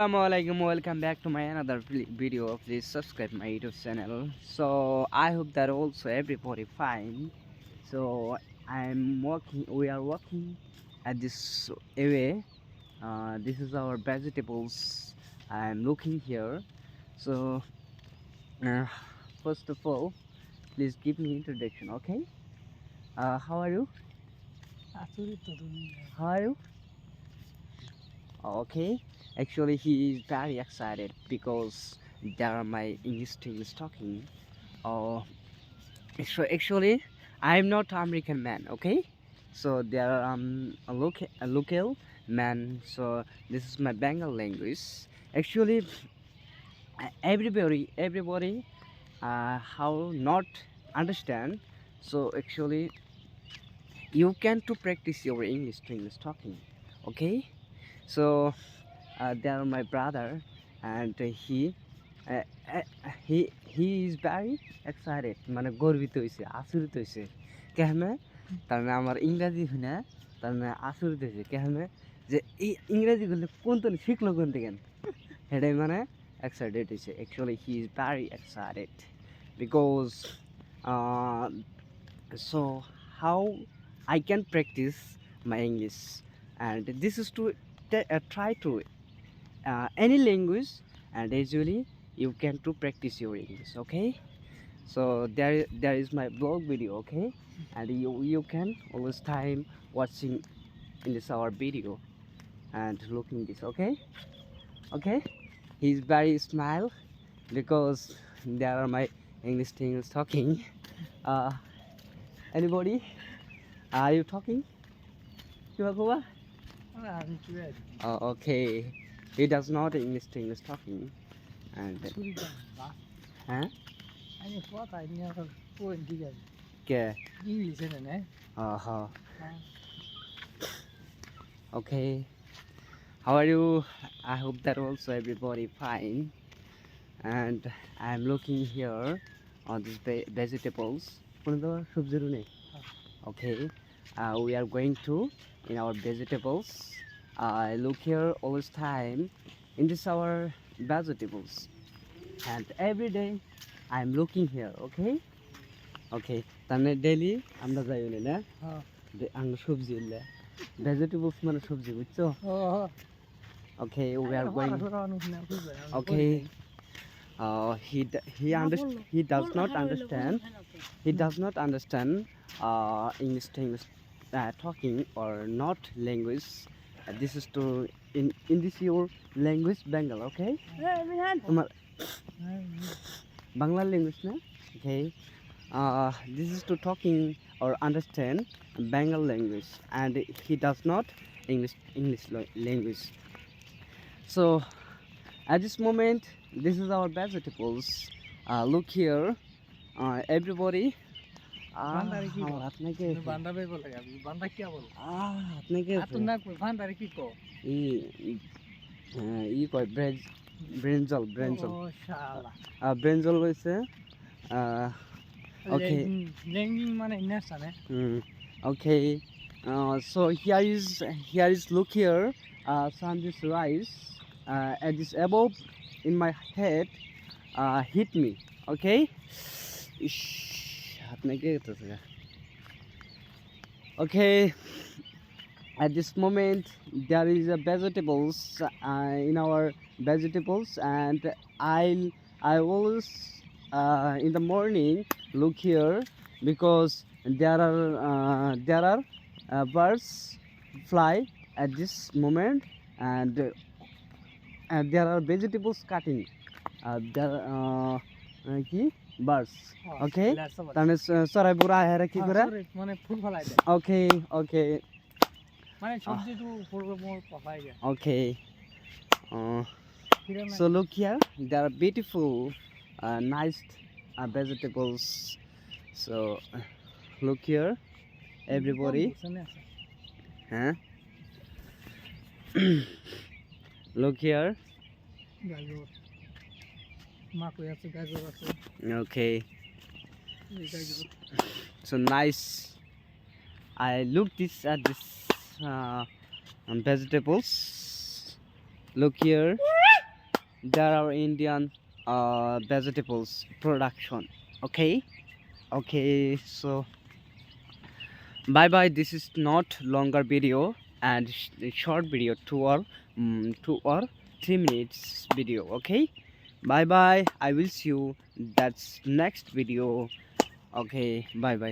Assalamualaikum, welcome back to my another video. Please subscribe my YouTube channel. So I hope that also everybody fine. So I'm working. We are working at this area. This is our vegetables. I'm looking here. So uh, first of all, please give me introduction. Okay. How are you? How are you? Okay. Actually, he is very excited because there are my English things talking. Oh, so actually, I'm not American man. Okay, so there are a local man. So this is my Bengal language. Actually, everybody how not understand. So actually, you can to practice your English to English talking. Okay, so they are my brother, and uh, uh, he is very excited মানে গর্বিত হইছে আচরিত হইছে কেমনে তার মানে আমার ইংরেজি শুনে তার মানে আচরিত হইছে কেমনে যে এই ইংরেজি গুলো কোন তো শিখলো কোন থেকে সেটাই মানে excited হইছে actually he is very excited because uh, so how I can practice my English, and this is to try to any language, and usually you can to practice your English. Okay, so there is my blog video. Okay, and you can always time watching in this our video and looking this. Okay, okay, he's very smile because there are my English things talking. uh Anybody, are you talking? Chihuahua? Okay, he does not English talking, and huh? Okay. Uh-huh. Okay. How are you? I hope that also everybody fine. And I'm looking here on these vegetables. Okay. We are going to in our vegetables. Look here all this time in this our vegetables, and every day I'm looking here. Okay. Okay. তাহলে daily আমরা যাই না আমরা সবজি এলে vegetables মানে সবজি বুঝছো okay we are going okay he does not understand English talking or not language. This is to in this your language Bengal. Okay, তোমার বাংলা language না okay. This is to talking or understand Bengal language, and he does not English language. So at this moment, this is our vegetables. Look here, everybody. আমার হাত নাকি হাত নাকি ই কয় ব্রেঞ্জল ব্রেঞ্জল হয়েছে okay. Okay. So here is look here. Some this rice and this above in my head hit me. Okay. Ish, হাত নাকি গেছে okay. At this moment there is a vegetables in our vegetables, and I always in the morning look here because there are birds fly at this moment, and there are vegetables cutting there কি birds. Okay, তাহলে সরাই বুড়া হেরে কি করে মানে ফুল ফলাই দেয় okay okay মানে সবজি তো পড়বে মোর পাপাই যায় okay. So look here, there are beautiful nice vegetables. So look here everybody, huh? Look here, okay. So nice. I look this at this vegetables. Look here. there are Indian vegetables production. Okay, okay. So bye bye. This is not longer video and short video, 2 or 3 minutes video. Okay, bye bye. I will see you. That's next video. Okay, bye bye.